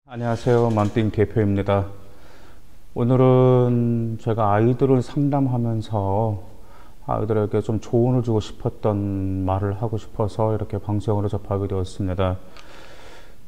안녕하세요. 맘띵 대표입니다. 오늘은 제가 아이들을 상담하면서 아이들에게 좀 조언을 주고 싶었던 말을 하고 싶어서 이렇게 방송으로 접하게 되었습니다.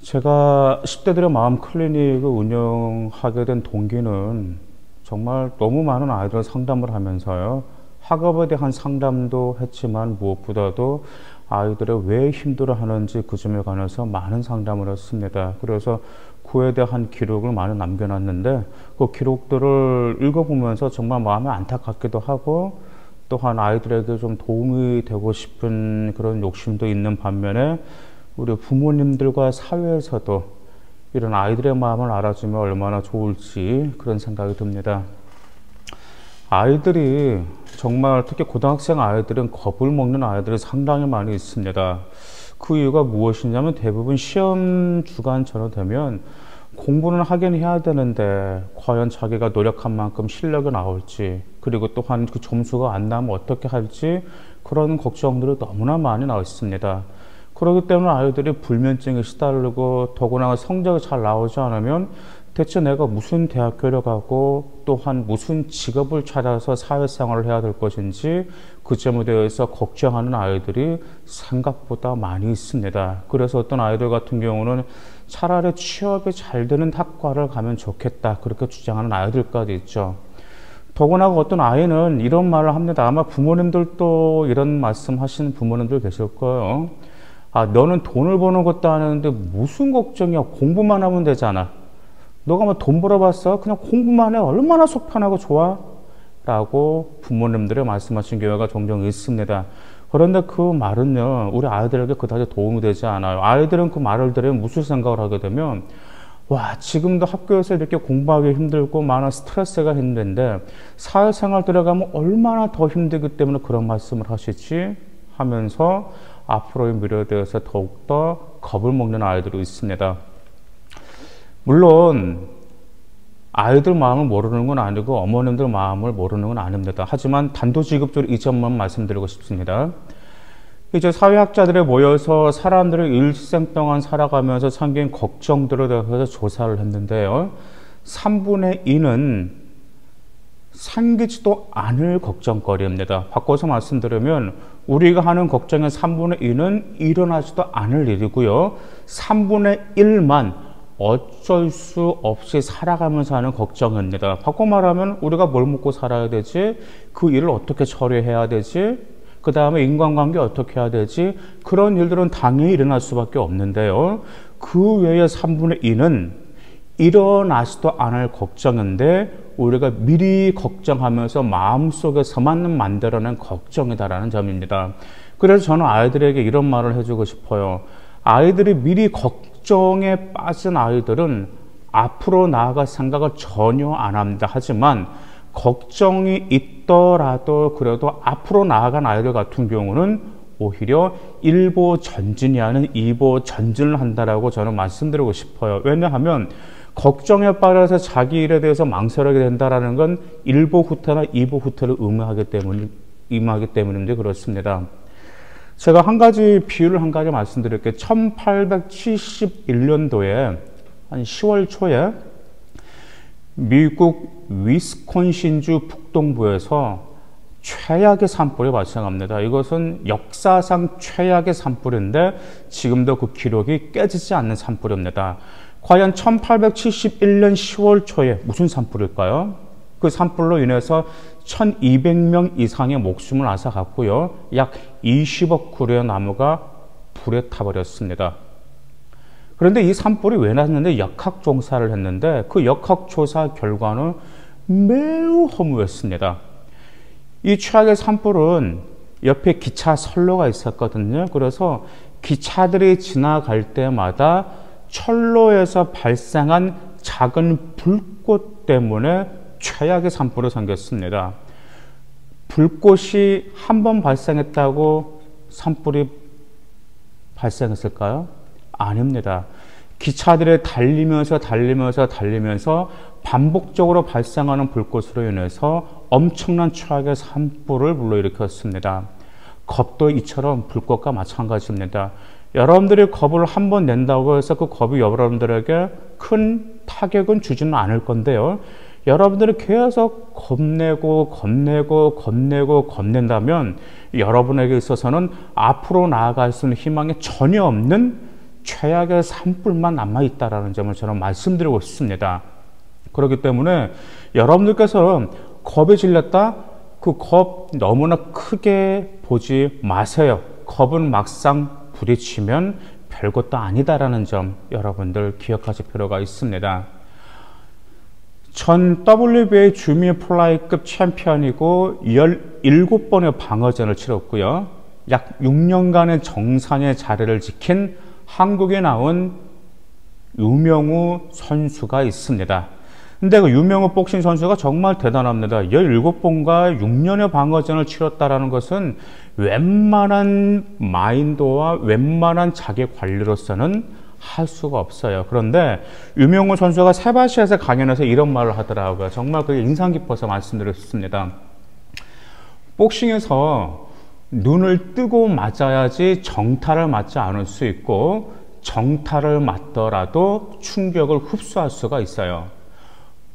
제가 10대들의 마음 클리닉을 운영하게 된 동기는 정말 너무 많은 아이들 상담을 하면서요. 학업에 대한 상담도 했지만 무엇보다도 아이들이 왜 힘들어하는지 그 점에 관해서 많은 상담을 했습니다. 그래서 그에 대한 기록을 많이 남겨놨는데 그 기록들을 읽어보면서 정말 마음이 안타깝기도 하고 또한 아이들에게 좀 도움이 되고 싶은 그런 욕심도 있는 반면에 우리 부모님들과 사회에서도 이런 아이들의 마음을 알아주면 얼마나 좋을지 그런 생각이 듭니다. 아이들이 정말 특히 고등학생 아이들은 겁을 먹는 아이들이 상당히 많이 있습니다. 그 이유가 무엇이냐면 대부분 시험 주간 전후 되면 공부는 하긴 해야 되는데 과연 자기가 노력한 만큼 실력이 나올지 그리고 또한 그 점수가 안 나오면 어떻게 할지 그런 걱정들이 너무나 많이 나와 있습니다. 그렇기 때문에 아이들이 불면증에 시달리고 더구나 성적이 잘 나오지 않으면 대체 내가 무슨 대학교를 가고 또한 무슨 직업을 찾아서 사회생활을 해야 될 것인지 그 점에 대해서 걱정하는 아이들이 생각보다 많이 있습니다. 그래서 어떤 아이들 같은 경우는 차라리 취업이 잘 되는 학과를 가면 좋겠다 그렇게 주장하는 아이들까지 있죠. 더구나 어떤 아이는 이런 말을 합니다. 아마 부모님들도 이런 말씀 하시는 부모님들 계실 거예요. 너는 돈을 버는 것도 아는데 무슨 걱정이야. 공부만 하면 되잖아. 너가 뭐 돈 벌어봤어? 그냥 공부만 해. 얼마나 속 편하고 좋아? 라고 부모님들이 말씀하신 경우가 종종 있습니다. 그런데 그 말은요, 우리 아이들에게 그다지 도움이 되지 않아요. 아이들은 그 말을 들으면 무슨 생각을 하게 되면, 와, 지금도 학교에서 이렇게 공부하기 힘들고 많은 스트레스가 힘든데, 사회생활 들어가면 얼마나 더 힘들기 때문에 그런 말씀을 하시지? 하면서 앞으로의 미래에 대해서 더욱더 겁을 먹는 아이들이 있습니다. 물론 아이들 마음을 모르는 건 아니고 어머님들 마음을 모르는 건 아닙니다. 하지만 단도직입적으로 이 점만 말씀드리고 싶습니다. 이제 사회학자들이 모여서 사람들이 일생 동안 살아가면서 생긴 걱정들에 대해서 조사를 했는데요. 3분의 2는 생기지도 않을 걱정거리입니다. 바꿔서 말씀드리면 우리가 하는 걱정의 3분의 2는 일어나지도 않을 일이고요. 3분의 1만 어쩔 수 없이 살아가면서 하는 걱정입니다. 바꿔 말하면 우리가 뭘 먹고 살아야 되지? 그 일을 어떻게 처리해야 되지? 그 다음에 인간관계 어떻게 해야 되지? 그런 일들은 당연히 일어날 수밖에 없는데요. 그 외의 3분의 2는 일어나지도 않을 걱정인데 우리가 미리 걱정하면서 마음속에서만 만들어낸 걱정이다라는 점입니다. 그래서 저는 아이들에게 이런 말을 해주고 싶어요. 아이들이 미리 걱정에 빠진 아이들은 앞으로 나아갈 생각을 전혀 안 합니다. 하지만 걱정이 있더라도 그래도 앞으로 나아간 아이들 같은 경우는 오히려 일보 전진이 아닌 이보 전진을 한다라고 저는 말씀드리고 싶어요. 왜냐하면 걱정에 빠져서 자기 일에 대해서 망설이게 된다는 건 일보 후퇴나 이보 후퇴를 의미하기 때문인데 그렇습니다. 제가 한 가지 비유를 한 가지 말씀드릴게요. 1871년도에 한 10월 초에 미국 위스콘신주 북동부에서 최악의 산불이 발생합니다. 이것은 역사상 최악의 산불인데 지금도 그 기록이 깨지지 않는 산불입니다. 과연 1871년 10월 초에 무슨 산불일까요? 그 산불로 인해서 1200명 이상의 목숨을 앗아갔고요. 약 20억 그루의 나무가 불에 타버렸습니다. 그런데 이 산불이 왜 났는데 역학조사를 했는데 그 역학조사 결과는 매우 허무했습니다. 이 최악의 산불은 옆에 기차 선로가 있었거든요. 그래서 기차들이 지나갈 때마다 철로에서 발생한 작은 불꽃 때문에 최악의 산불이 생겼습니다. 불꽃이 한 번 발생했다고 산불이 발생했을까요? 아닙니다. 기차들이 달리면서 반복적으로 발생하는 불꽃으로 인해서 엄청난 최악의 산불을 불러일으켰습니다. 겁도 이처럼 불꽃과 마찬가지입니다. 여러분들이 겁을 한 번 낸다고 해서 그 겁이 여러분들에게 큰 타격은 주지는 않을 건데요. 여러분들이 계속 겁낸다면 여러분에게 있어서는 앞으로 나아갈 수 있는 희망이 전혀 없는 최악의 산불만 남아있다는 점을 저는 말씀드리고 싶습니다. 그렇기 때문에 여러분들께서 겁에 질렸다? 그 겁 너무나 크게 보지 마세요. 겁은 막상 부딪히면 별것도 아니다라는 점 여러분들 기억하실 필요가 있습니다. 전 WBA 주미 플라이급 챔피언이고 17번의 방어전을 치렀고요. 약 6년간의 정상의 자리를 지킨 한국에 나온 유명우 선수가 있습니다. 근데 그 유명우 복싱 선수가 정말 대단합니다. 17번과 6년의 방어전을 치렀다는 것은 웬만한 마인드와 웬만한 자기 관리로서는 할 수가 없어요. 그런데 유명우 선수가 세바시아에서 강연에서 이런 말을 하더라고요. 정말 그게 인상 깊어서 말씀드렸습니다. 복싱에서 눈을 뜨고 맞아야지 정타를 맞지 않을 수 있고, 정타를 맞더라도 충격을 흡수할 수가 있어요.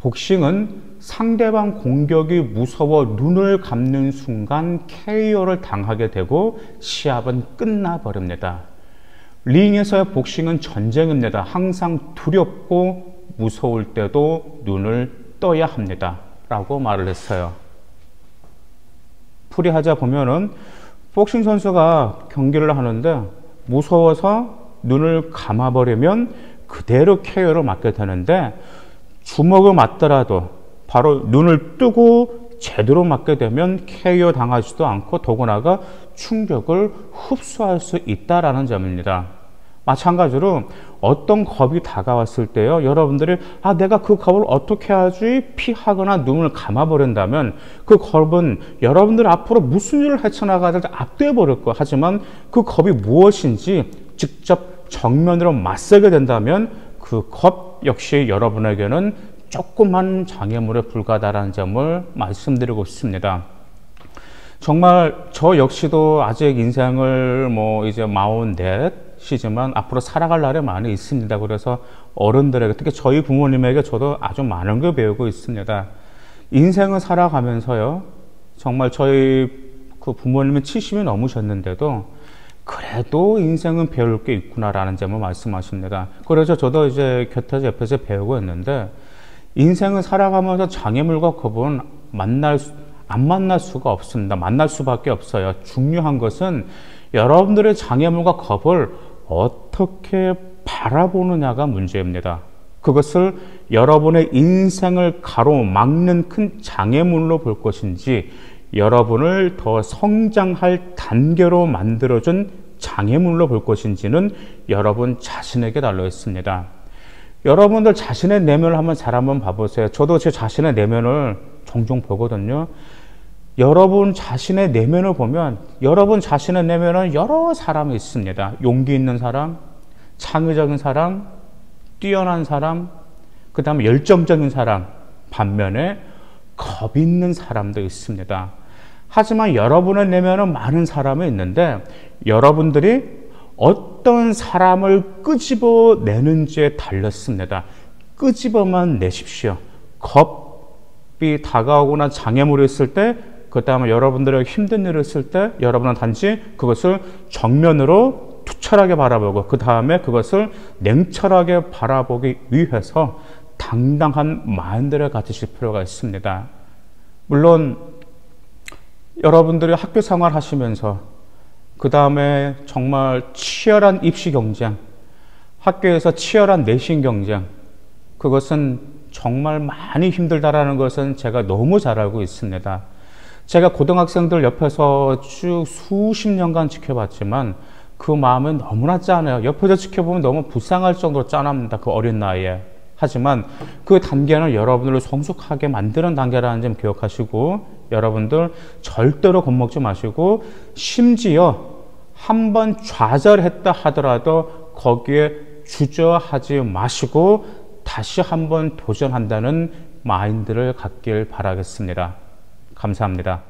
복싱은 상대방 공격이 무서워 눈을 감는 순간 KO를 당하게 되고 시합은 끝나버립니다. 링에서의 복싱은 전쟁입니다. 항상 두렵고 무서울 때도 눈을 떠야 합니다. 라고 말을 했어요. 풀이하자 보면은 복싱 선수가 경기를 하는데 무서워서 눈을 감아버리면 그대로 KO를 맞게 되는데, 주먹을 맞더라도 바로 눈을 뜨고 제대로 맞게 되면 KO 당하지도 않고 더구나가 충격을 흡수할 수 있다라는 점입니다. 마찬가지로 어떤 겁이 다가왔을 때요, 여러분들이 내가 그 겁을 어떻게 하지 피하거나 눈을 감아버린다면 그 겁은 여러분들 앞으로 무슨 일을 헤쳐나가든지 압도해 버릴 거. 하지만 그 겁이 무엇인지 직접 정면으로 맞서게 된다면 그 겁 역시 여러분에게는 조그만 장애물에 불과하다는 점을 말씀드리고 싶습니다. 정말 저 역시도 아직 인생을 이제 44이지만 앞으로 살아갈 날이 많이 있습니다. 그래서 어른들에게, 특히 저희 부모님에게 저도 아주 많은 걸 배우고 있습니다. 인생을 살아가면서요, 정말 저희 그 부모님은 70이 넘으셨는데도 그래도 인생은 배울 게 있구나라는 점을 말씀하십니다. 그래서 저도 이제 곁에서 옆에서 배우고 있는데, 인생을 살아가면서 장애물과 겁은 안 만날 수가 없습니다. 만날 수밖에 없어요. 중요한 것은 여러분들의 장애물과 겁을 어떻게 바라보느냐가 문제입니다. 그것을 여러분의 인생을 가로막는 큰 장애물로 볼 것인지, 여러분을 더 성장할 단계로 만들어준 장애물로 볼 것인지는 여러분 자신에게 달려 있습니다. 여러분들 자신의 내면을 한번 봐보세요. 저도 제 자신의 내면을 종종 보거든요. 여러분 자신의 내면을 보면 여러분 자신의 내면은 여러 사람이 있습니다. 용기 있는 사람, 창의적인 사람, 뛰어난 사람, 그 다음에 열정적인 사람, 반면에 겁 있는 사람도 있습니다. 하지만 여러분의 내면은 많은 사람이 있는데, 여러분들이 어떤 사람을 끄집어내는지에 달렸습니다. 끄집어만 내십시오. 겁이 다가오거나 장애물이 있을 때, 그 다음에 여러분들의 힘든 일을 했을 때 여러분은 단지 그것을 정면으로 투철하게 바라보고, 그 다음에 그것을 냉철하게 바라보기 위해서 당당한 마인드를 가지실 필요가 있습니다. 물론 여러분들이 학교 생활 하시면서 그 다음에 정말 치열한 입시 경쟁, 학교에서 치열한 내신 경쟁, 그것은 정말 많이 힘들다라는 것은 제가 너무 잘 알고 있습니다. 제가 고등학생들 옆에서 쭉 수십 년간 지켜봤지만 그 마음은 너무나 짠해요. 옆에서 지켜보면 너무 불쌍할 정도로 짠합니다. 그 어린 나이에. 하지만 그 단계는 여러분들을 성숙하게 만드는 단계라는 점 기억하시고, 여러분들 절대로 겁먹지 마시고, 심지어 한번 좌절했다 하더라도 거기에 주저하지 마시고 다시 한번 도전한다는 마인드를 갖길 바라겠습니다. 감사합니다.